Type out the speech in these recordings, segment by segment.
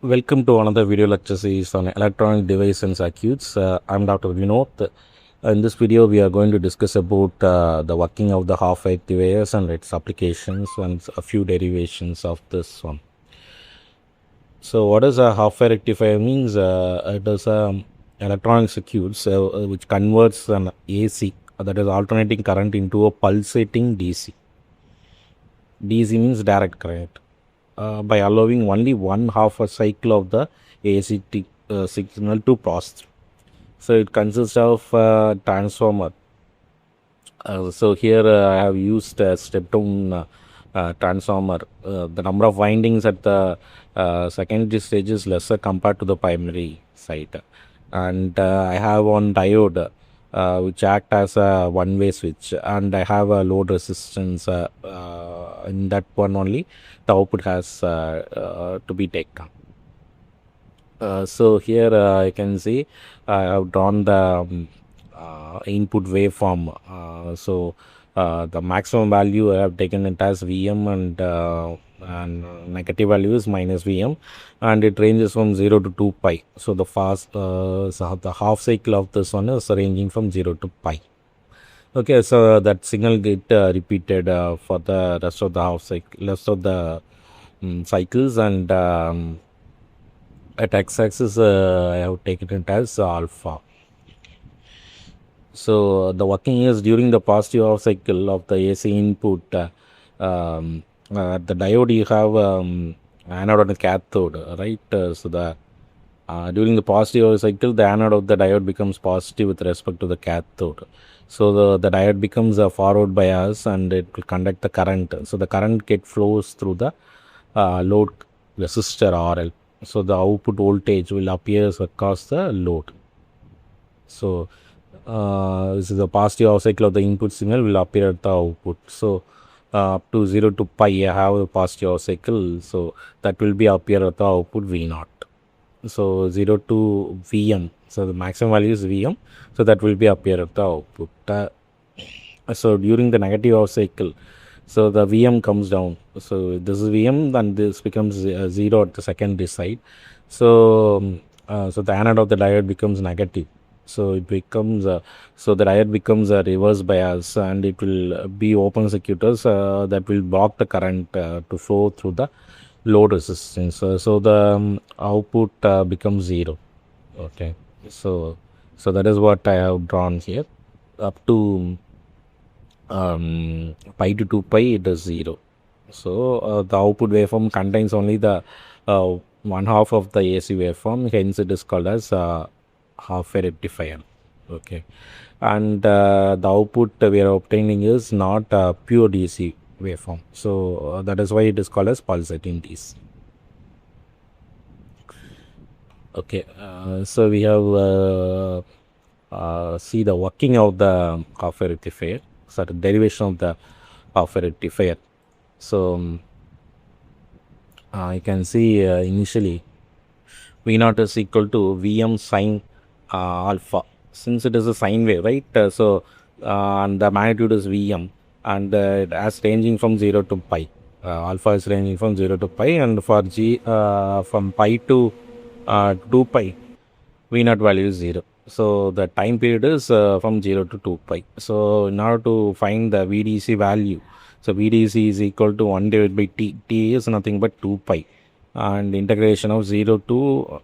Welcome to another video lecture series on electronic device and circuits. I'm Dr. Vinod. In this video, we are going to discuss about the working of the half rectifiers and its applications and a few derivations of this one. So, what is a half rectifier means? It is a electronic circuits which converts an AC, that is alternating current, into a pulsating DC. DC means direct current. By allowing only one half a cycle of the ACT signal to pass. So it consists of transformer. So here I have used a step-down transformer. The number of windings at the secondary stage is lesser compared to the primary side, and I have one diode which act as a one-way switch, and I have a load resistance. In that one only, the output has to be taken. So here I can see I have drawn the input waveform. The maximum value I have taken it as Vm, and negative value is minus Vm, and it ranges from 0 to 2 pi. So the half cycle of this one is ranging from 0 to pi. Okay, so that signal get repeated for the rest of the half cycle, rest of the cycles, and at x-axis I have taken it as alpha. So the working is during the positive half cycle of the AC input. The diode you have anode and cathode, right? During the positive half cycle, the anode of the diode becomes positive with respect to the cathode. So the diode becomes a forward bias and it will conduct the current. So the current flows through the load resistor RL. So the output voltage will appear across the load. So this is the positive half cycle of the input signal will appear at the output. So up to 0 to pi I have a positive half cycle. So that will be appear at the output V0. So 0 to Vm. So the maximum value is Vm. So that will be appear at the output. So during the negative half cycle, so the Vm comes down. So this is Vm, and this becomes 0 at the secondary side. So so the anode of the diode becomes negative. So it becomes so the diode becomes a reverse bias, and it will be open circuitous that will block the current to flow through the load resistance. So the output becomes 0. Okay, so that is what I have drawn here. Up to pi to 2 pi it is 0. So the output waveform contains only the one half of the AC waveform, hence it is called as half a rectifier. Okay, and the output we are obtaining is not a pure DC waveform. So that is why it is called as pulsating DC. Okay, so we have see the working of the half a rectifier. So the derivation of the half a rectifier. So you can see initially V0 is equal to Vm sine alpha, since it is a sine wave, right? And the magnitude is Vm, and it has ranging from 0 to pi. Alpha is ranging from 0 to pi, and for G from pi to 2 pi, V0 value is 0. So the time period is from 0 to 2 pi. So in order to find the VDC value, so VDC is equal to 1 divided by T. T is nothing but 2 pi, and integration of 0 to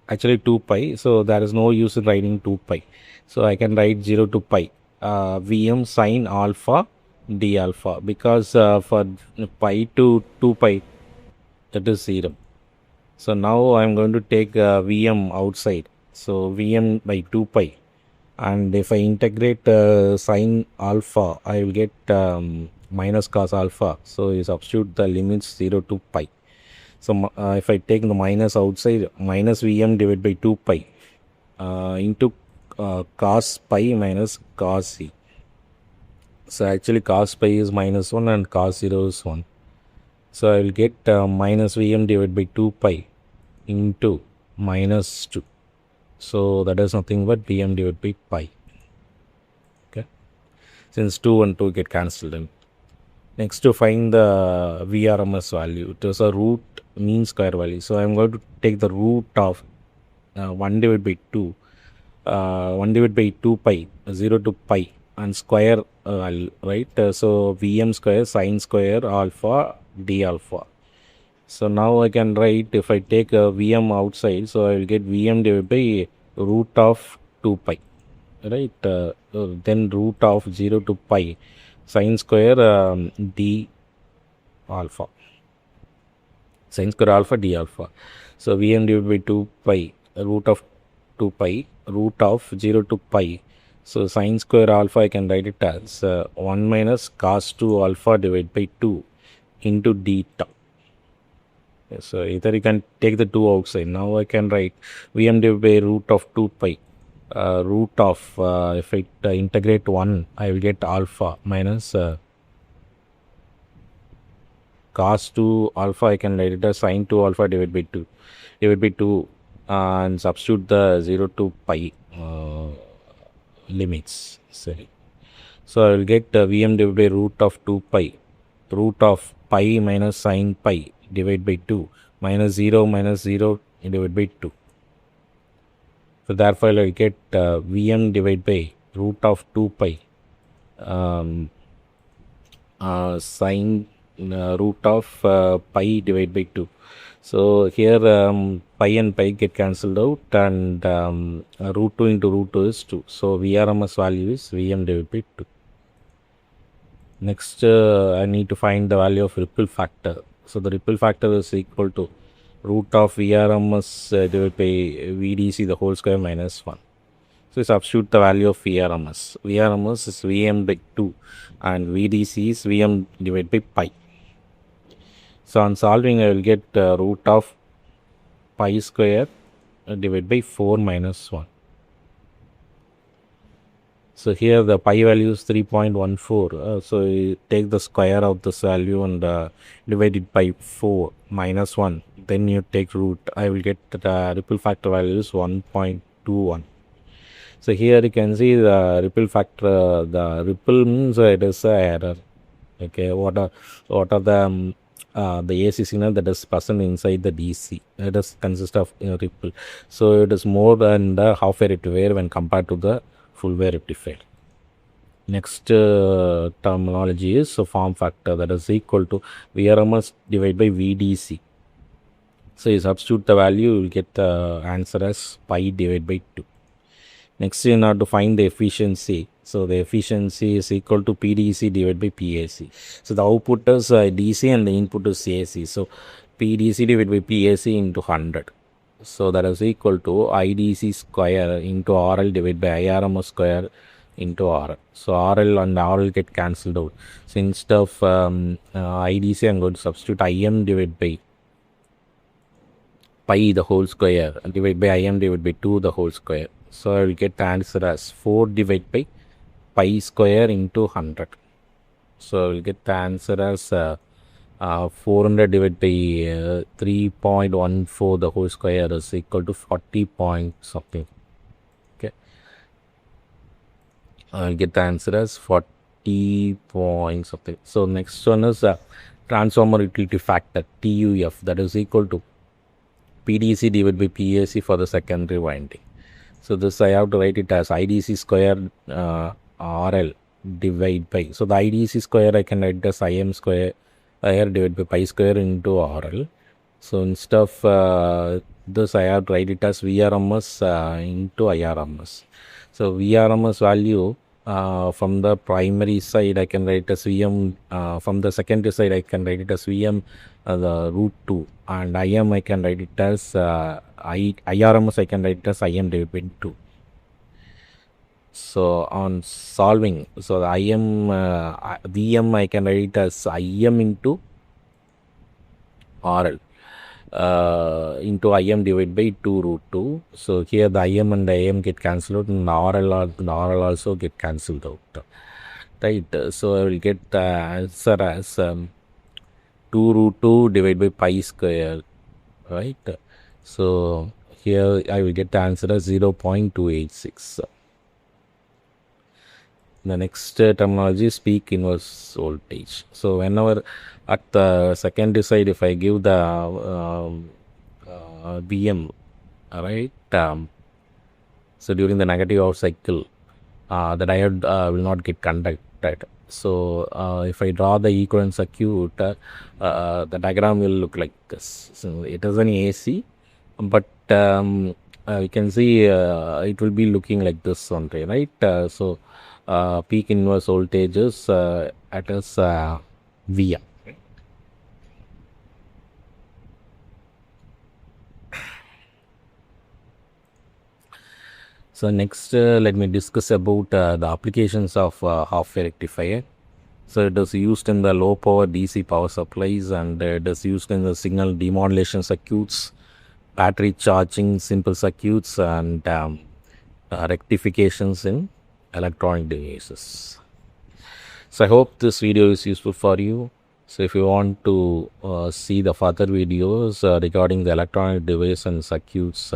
actually 2 pi. So there is no use in writing 2 pi. So I can write 0 to pi Vm sine alpha d alpha, because for pi to 2 pi that is 0. So now I am going to take Vm outside. So Vm by 2 pi, and if I integrate sine alpha, I will get minus cos alpha. So you substitute the limits 0 to pi. So if I take the minus outside, minus Vm divided by 2 pi into cos pi minus cos c. So actually cos pi is minus 1 and cos 0 is 1. So I will get minus Vm divided by 2 pi into minus 2. So that is nothing but Vm divided by pi. Okay, since 2 and 2 get cancelled in. Next, to find the VRMS value, it is a root mean square value. So I'm going to take the root of 1 divided by 2, 1 divided by 2 pi, 0 to pi, and square, right? So Vm square sine square alpha d alpha. So now I can write, if I take a Vm outside, so I will get Vm divided by root of 2 pi, right? Then root of 0 to pi sine square d alpha, sine square alpha d alpha. So Vm divided by 2 pi, root of 2 pi, root of 0 to pi. So sine square alpha I can write it as 1 minus cos 2 alpha divided by 2 into d tau. So either you can take the 2 outside. Now I can write Vm divided by root of 2 pi. Root of, if I integrate 1, I will get alpha minus cos 2 alpha. I can write it as sine 2 alpha divided by 2, and substitute the 0 to pi limits. Sorry. So I will get Vm divided by root of 2 pi, root of pi minus sine pi divided by 2 minus 0 divided by 2. So therefore I will get Vm divided by root of 2 pi sine root of pi divided by 2. So here pi and pi get cancelled out, and root 2 into root 2 is 2. So Vrms value is Vm divided by 2. Next, I need to find the value of ripple factor. So the ripple factor is equal to root of Vrms divided by Vdc the whole square minus 1. So substitute the value of Vrms. Vrms is Vm by 2 and Vdc is Vm divided by pi. So on solving, I will get root of pi square divided by 4 minus 1. So here the pi value is 3.14. So you take the square of this value and divide it by 4 minus 1. Then you take root. I will get the ripple factor value is 1.21. So here you can see the ripple factor. The ripple means it is a error. Okay, what are the AC signal that is present inside the DC? It does consist of ripple. So it is more than the half wave rectifier when compared to the full wave rectifier. Next terminology is form factor, that is equal to Vrms divided by Vdc. So you substitute the value, you will get the answer as pi divided by 2. Next, you have to find the efficiency. So the efficiency is equal to PDC divided by PAC. So the output is DC and the input is AC. So PDC divided by PAC into 100. So that is equal to IDC square into RL divided by IRMS square into RL. So RL and RL get cancelled out. So instead of IDC, I'm going to substitute IM divided by pi the whole square divided by IM divided by 2 the whole square. So I will get the answer as 4 divided by pi square into 100. So I will get the answer as 400 divided by 3.14 the whole square is equal to 40 point something. Okay, I will get the answer as 40 point something. So next one is transformer utility factor TUF, that is equal to PDC divided by PAC for the secondary winding. So this I have to write it as IDC square RL divided by. So the IDC square I can write as IM square divided by pi square into RL. So instead of this I have to write it as Vrms into IRMS. So Vrms value from the primary side I can write as Vm, from the secondary side I can write it as Vm the root 2, and Im I can write it as IRMS I can write it as Im divided by 2. So on solving, so the Vm I can write it as Im into RL into Im divided by 2 root 2. So here the Im and the Im get cancelled out, and the RL also get cancelled out. Right. So I will get the answer as 2 root 2 divided by pi square. Right. So here I will get the answer as 0.286. The next terminology is peak inverse voltage. So whenever at the secondary side, if I give the VM, right? So during the negative off cycle, the diode will not get conducted. So if I draw the equivalent circuit, the diagram will look like this. So it is an AC, but you can see it will be looking like this only, right? So peak inverse voltage is at is VM. So next, let me discuss about the applications of half-wave rectifier. So it is used in the low power DC power supplies, and it is used in the signal demodulation circuits, battery charging simple circuits, and rectifications in electronic devices. So I hope this video is useful for you. So if you want to see the further videos regarding the electronic device and circuits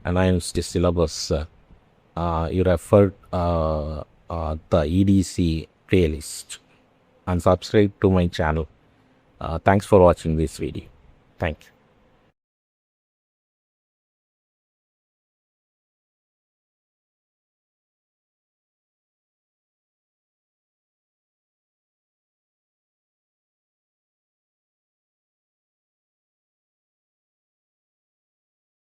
enhanced syllabus, you refer the EDC playlist and subscribe to my channel. Thanks for watching this video. Thank you.